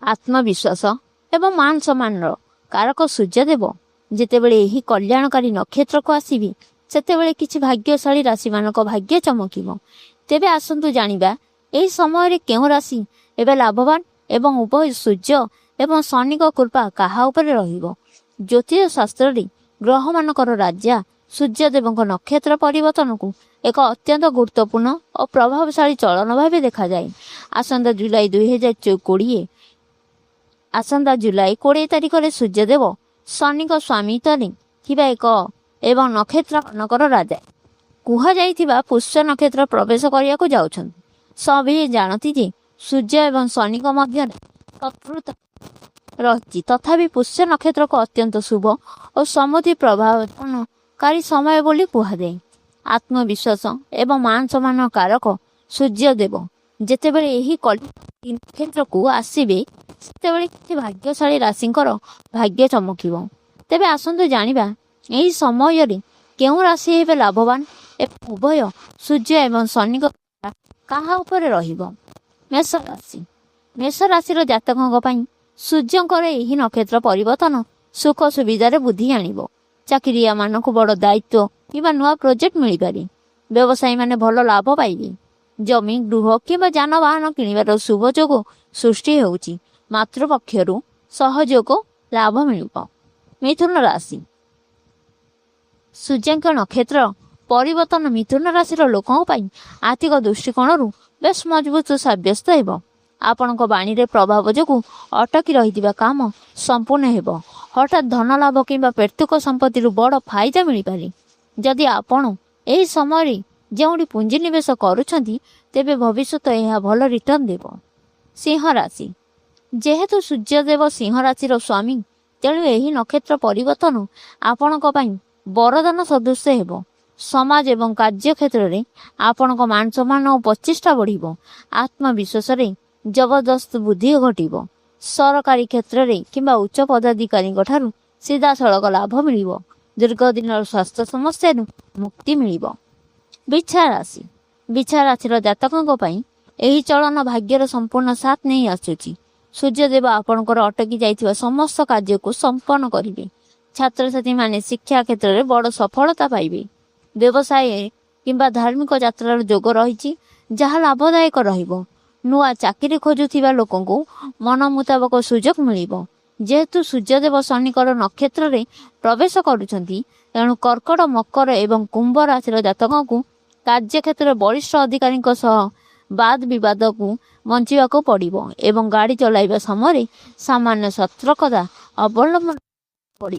आत्मविश्वास एवं मान सम्मान कारक सूर्यदेव जेतेबेले एही कल्याणकारी नक्षत्र को आसीबे सेतेबेले किछि भाग्यशाली राशि मानक भाग्य चमकिबो। तेबे आसंतु जानिबा एही समय रे केउ राशि एबे लाभवान एवं उभय सूर्य एवं शनि को कृपा काहा उपरे रहिबो। ज्योतिष शास्त्र रे ग्रह मानकर राजा सूर्यदेव नक्षत्र परिवर्तन को एक अत्यंत गुरुत्वपूर्ण और प्रभावशाली चलन भाव देखा जाए। आसंता जुलाई 2020 आसंता जुलाई 20 तारिख में सूर्यदेव शनि स्वामी थिबा एक एवं नक्षत्र मानकर राजा कुहा जाइथिबा पुष्य नक्षत्र प्रवेश करिया को जाउछन। सभी जानती जे सूर्य एवं शनि मध्य शत्रुता रही तथापि पुष्य नक्षत्र को अत्यंत शुभ और समृद्धि प्रभावकारी समय बोली कुहाଯାଏ। आत्मविश्वास एवं मान सम्मान कारक सूर्यदेव जेतेबेले एही नक्षत्र को आसीबे सेतेबेले किछि भाग्यशाली राशिंकर भाग्य चमकिबो। तेबे आसंतु जानिबा एही समय रे केउ राशि हेबे लाभवान एवं उभय सूर्य एवं शनि काहा उपरे रहिबो। मेष राशि मेष राशिर जातकଙ୍କ ପାଇଁ सूर्यଙ୍କର एही नक्षत्र परिवर्तन सुख सुविधार बुद्धि आनिबो। चाकरिया मानक बड़ दायित्व किंबा नुआ प्रोजेक्ट मिल पारे। व्यवसायी माने भल लाभ पाइबे। जमी गृह किंबा जानवाहन किणिबार शुभ जोग सृष्टि होउची। मातृपक्षरु सहयोग लाभ मिलिबो। मिथुन राशि सूर्यଙ୍କ नक्षत्र परिवर्तन मिथुन राशिर लोकଙ୍କ ପାଇଁ आर्थिक दृष्टिकोणରୁ बेस मजबूत साब्यस्त हेबो। आपणक बाणी रे प्रभाव जोगु अटकी रहिथिबा काम संपूर्ण हेबो। हठात धन लाभ किंबा पैतृक संपत्ति बड़ फायदा मिल पारे। जदि आपण एही समय जोंडी पुंजी निवेश करूछंती तेबे भविष्यत यह भल रिटर्न देबो। सिंह राशि जेहेतु सूर्यदेव सिंह राशिर स्वामी तेणु एही नक्षत्र परिवर्तन आपणक ପାଇଁ वरदान सदृश हेबो। समाज एवं कार्य क्षेत्र में आपणक मान सम्मान और प्रतिष्ठा बढ़िबो। आत्मविश्वास रे जबरदस्त बुद्धि घटिबो। सरकारी क्षेत्र में किंबा उच्च पदाधिकारी ठारू सीधा सड़क लाभ मिलिबो। दीर्घ दिन स्वास्थ्य समस्या मुक्ति मिलिबो। बिछा राशिर जातकଙ୍କ ପାଇଁ एही चलन भाग्यर संपूर्ण साथ नहीं आसुची। सूर्यदेव आपणकर अटकी जाइथिबा समस्त कार्य को संपन्न करिवे। छात्र छात्री माने शिक्षा क्षेत्र में बड़ सफलता पाइबे। व्यवसाय किंबा धार्मिक यात्रार जोग रही जहाँ लाभदायक रहिबो। नुआ चाकरी खोजुथिबा लोकंकु मन मुताबक सुजोग मिलिबो। जेहेतु सूर्यदेव शनिकर नक्षत्र रे प्रवेश करुछंती तेणु कर्कट मकर एवं कुंभ राशिर जातकंकु कार्य क्षेत्र वरिष्ठ अधिकारी सह वाद विवाद को बंचिबाको पड़िबो एवं गाड़ी चलाइबा समय सामान्य सतर्कता अवलंबन पड़ी।